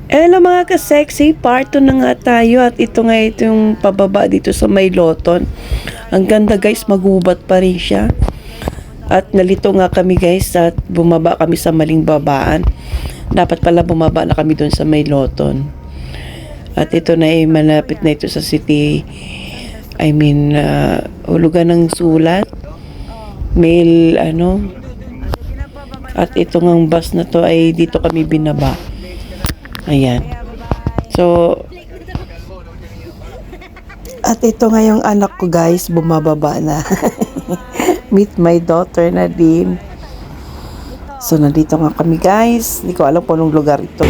Hello mga ka-sexy, part 2 na nga tayo at ito nga yung pababa dito sa may Loton. Ang ganda guys, magubat pa rin siya. At nalito nga kami guys at bumaba kami sa maling babaan. Dapat pala bumaba na kami doon sa may Loton. At ito na malapit na ito sa city. Hulugan ng sulat. Mail, At ito ngang bus na to ay dito kami binaba. Ayan. So, at ito nga yung anak ko guys, bumababa na. Meet my daughter na din. So, nandito nga kami guys. Hindi ko alam kung anong lugar ito.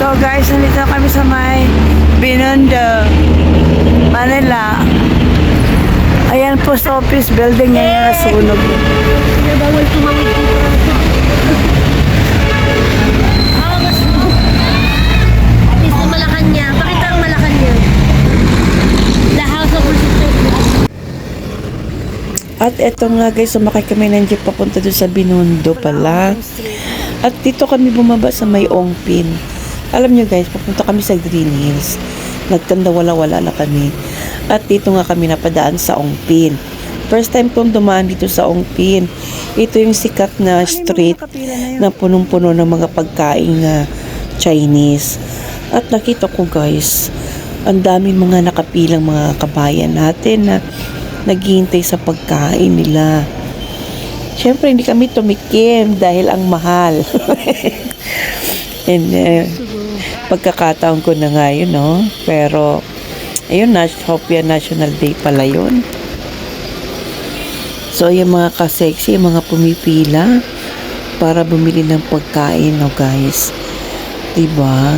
So guys, nandito kami sa may Binondo, Manila. Ayan, post office building na yung nasunog. Bawal tumawid dito. At least ang Malacanang. Pakita ang Malacanang. The House of Worship. At eto nga guys, sumakay kami ng jeep papunta doon sa Binondo pala. At dito kami bumaba sa may Ongpin. Alam nyo guys, papunta kami sa Green Hills. Nagkanda wala na kami. At dito nga kami napadaan sa Ongpin. First time kong dumaan dito sa Ongpin. Ito yung sikat na street na punong-puno ng mga pagkain na Chinese. At nakita ko guys, ang daming mga nakapilang mga kabayan natin na naghihintay sa pagkain nila. Siyempre hindi kami tumikim dahil ang mahal. And pagkakataon ko na nga yun, no? Pero ayun, Hopia National Day pala yun. So, yung mga ka-sexy, yung mga pumipila para bumili ng pagkain, no guys. Diba?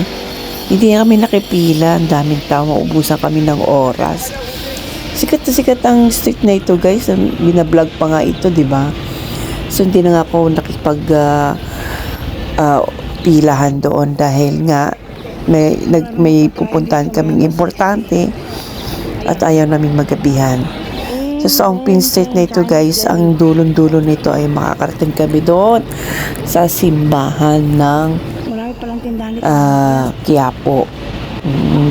Hindi kami nakipila. Ang daming tao. Maubusan kami ng oras. Sikat na sikat ang street na ito, guys. Binablog pa nga ito, diba? So, hindi na nga ako pilahan doon dahil nga may pupuntahan kaming importante at ayaw namin magabihan. So, sa Ongpin Street na ito guys, ang dulon-dulo nito ay makakarating kami doon sa simbahan ng Quiapo.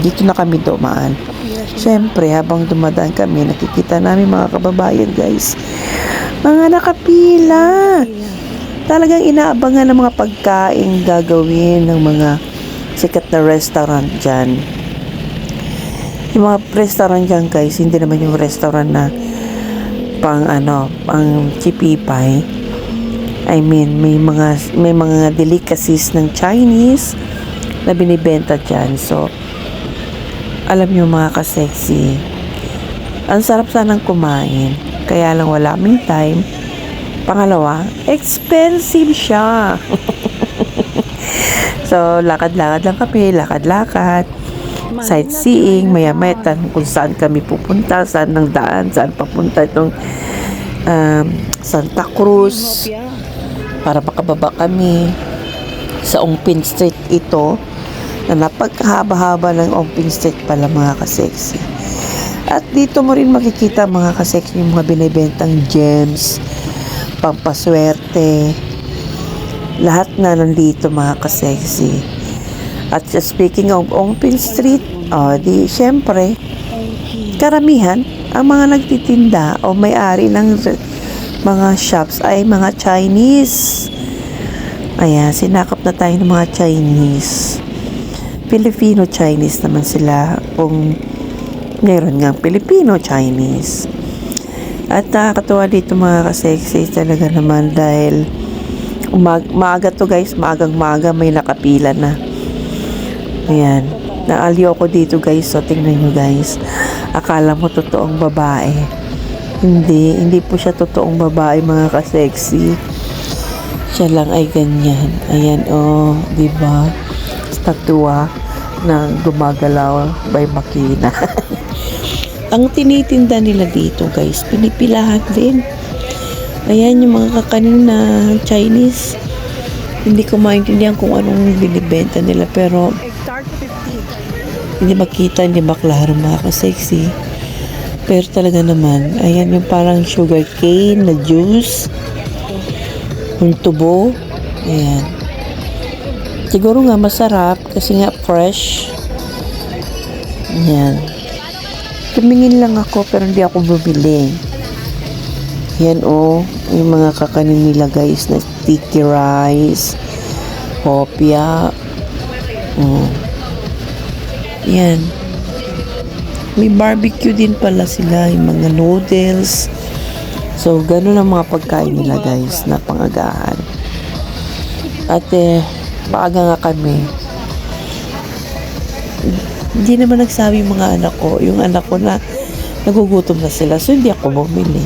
Dito na kami dumaan. Siyempre, habang dumadaan kami, nakikita namin mga kababayan guys, mga nakapila. Talagang inaabangan ng mga pagkain gagawin ng mga sikat na restaurant dyan. Yung mga restaurant dyan guys, hindi naman yung restaurant na pang chipipay. May mga delicacies ng Chinese na binibenta dyan. So, alam nyo mga ka-sexy, ang sarap sanang kumain. Kaya lang wala kaming time. Pangalawa, expensive siya. So, lakad-lakad lang kami, lakad-lakad, sightseeing, maya-maya kung saan kami pupunta, saan ng daan, saan papunta itong Santa Cruz, para makababa kami sa Ongpin Street ito, na napagkahaba-haba ng Ongpin Street pala mga ka-sexy. At dito mo rin makikita mga ka-sexy yung mga binibentang gems, pampaswerte, lahat na nandito mga ka-sexy. At speaking of Ongpin Street, syempre, karamihan, ang mga nagtitinda o may-ari ng mga shops ay mga Chinese. Ayan, sinakop na tayo ng mga Chinese. Filipino-Chinese naman sila kung meron nga Filipino-Chinese. At nakakatuwa dito mga ka-sexy talaga naman dahil maaga to guys, maagang-maaga may nakapila na. Ayan, naaliw ako dito guys, so tingnan nyo guys, akala mo totoong babae. Hindi po siya totoong babae mga ka-sexy. Siya lang ay ganyan. Ayan, diba? Statua na gumagalaw by makina. Ang tinitinda nila dito guys, pinipilahan din. Ayan yung mga kakanin na Chinese. Hindi ko maintindihan kung anong binibenta nila, pero hindi makita, hindi maklaro mga ka-sexy. Pero talaga naman, ayan yung parang sugar cane na juice. yung tubo. Ayan. Siguro nga masarap kasi nga fresh. Ayan. Tumingin lang ako pero hindi ako bumili. Yan yung mga kakanin nila guys na sticky rice, hopya. Yan. May barbecue din pala sila, yung mga noodles. So, ganun ang mga pagkain nila guys na pangagahan. At paaga nga kami. Hindi naman nagsabi yung mga anak ko. Yung anak ko na nagugutom na sila. So, hindi ako bumili.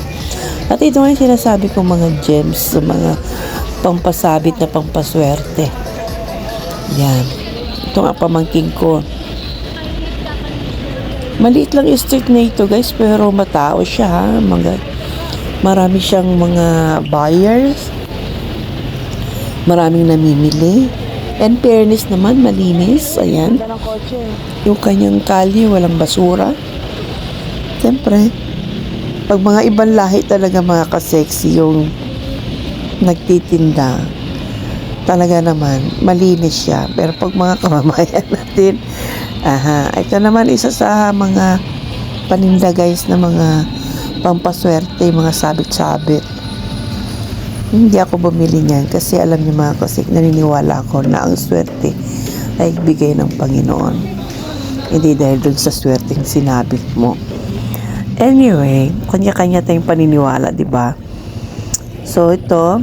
At ito nga yung sinasabi kong mga gems sa mga pampasabit na pampaswerte. Yan. Ito nga pamangking ko. Maliit lang yung street na ito guys, pero matao siya ha. Marami siyang mga buyers. Maraming namimili. And fairness naman, malinis. Ayan. Yung kanyang kalye, walang basura. Siyempre, pag mga ibang lahi talaga mga ka-sexy yung nagtitinda, talaga naman, malinis siya. Pero pag mga kamamayan natin, ito naman isa sa mga paninda guys na mga pampaswerte, mga sabit-sabit. Hindi ako bumili niyan kasi alam niyo mga kasik, naniniwala ako na ang swerte ay bigay ng Panginoon. Hindi dahil dun sa swerteng sinabit mo. Anyway, kanya-kanya tayong paniniwala, di ba? So ito,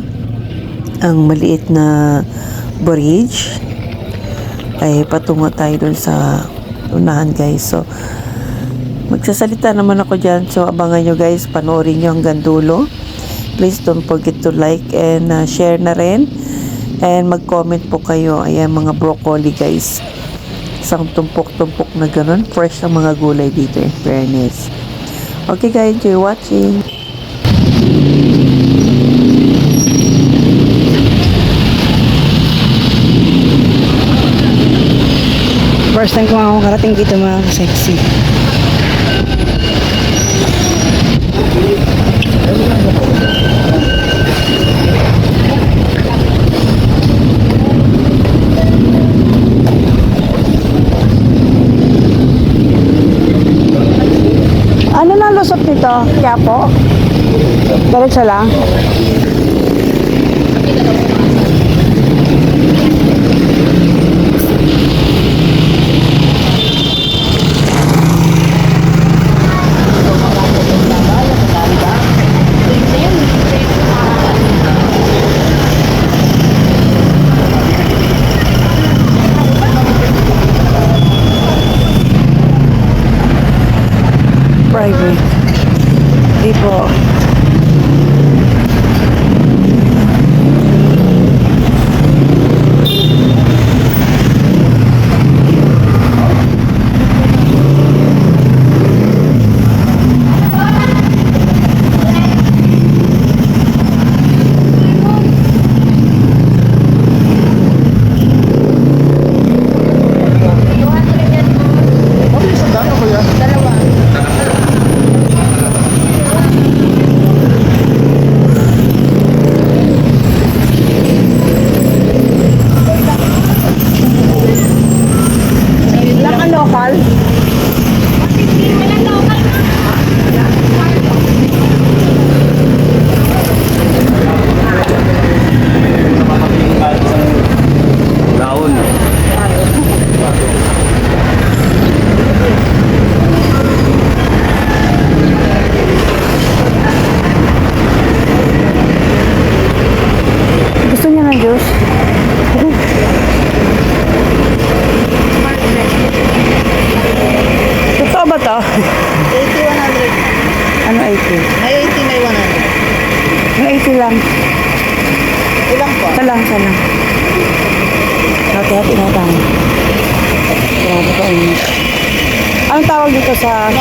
ang maliit na bridge ay patungo tayo dun sa unahan guys. So magsasalita naman ako dyan. So abangan nyo guys, panoorin nyo hanggang dulo. Please don't forget to like and share na rin. And mag-comment po kayo. Ayan mga broccoli guys. Isang tumpok-tumpok na ganun. Fresh ang mga gulay dito in fairness. Okay guys, enjoy watching. First time ko nga akong karating dito mga sexy. Ano na lusot nito? Quiapo? Diretso lang? Private. Di po. Lokal? Daon. Gusto niya ng juice? Totoo ba to? 80, 100. Ano 80? May 80, may 100. Yung 80 lang. Ilang po? Isa lang. Hati-hati na tayo. Grabe ka init. Anong tawag dito sa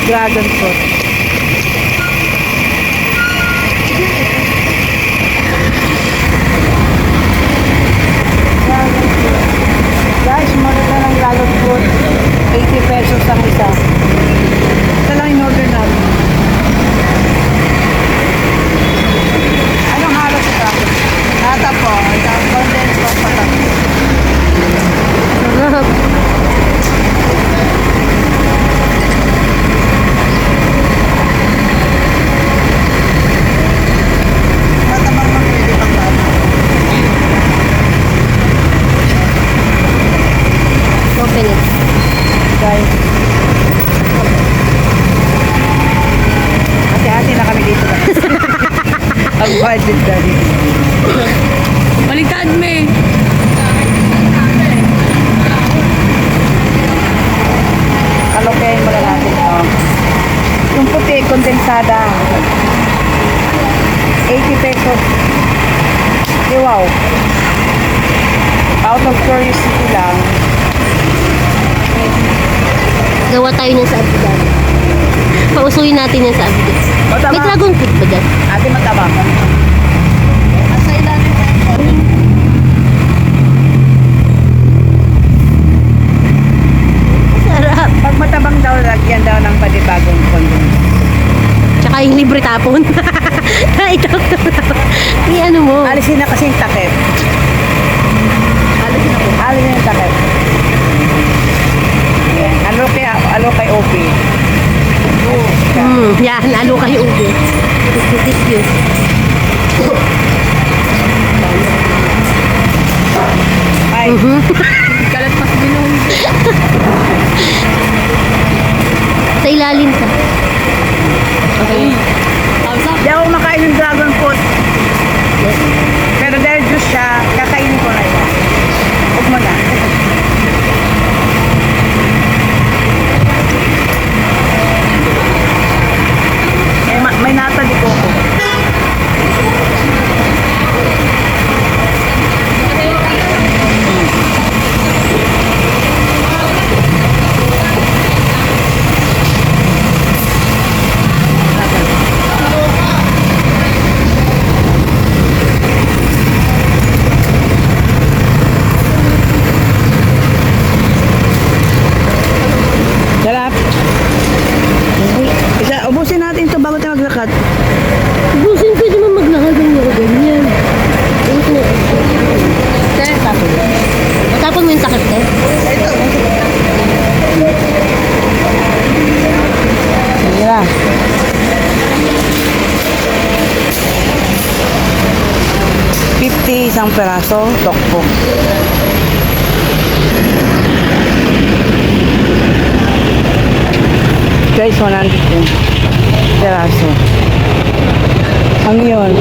dragon fruit? Guys, muna na ng dragon fruit. 80 pesos ang isa. Ito lang in order namin. Anong halos ito? Why did daddy? Baliktad mo eh. Kalokayin mo na natin to. Yung puti, kondensada. 80 pesos. Eh, wow. Out of curiosity lang. Gawa tayo niyan sa Abigail. Pausuin natin yan sa Abigail. Mataba. May dragon fruit ba dyan? Ate, mataba. Sarap. Pag matabang daw, lagyan daw ng panibagong kondensada. Tsaka yung libre tapon. Ito. May ano mo. Alisin na kasi yung takip. Alisin yung takip. Yan. Alo kay OP. Yan, lalo kayo ubi. Thank you. Ay. Kalat pa sa bilong. Sa ilalim ka. Okay. Di ako makain ng dragon fruit. Pero dahil juice siya, kakainin ko na yun. Huwag mo na. May nata di ko. Sarap. Ubusin natin ito bago tayo maglakad. Busin, pwede mo maglakad ng mga ganyan. Matapon mo yung takip ko. Sige na. $50 isang peraso, tokpo. Guys, 100 yung peraso. Ano yun?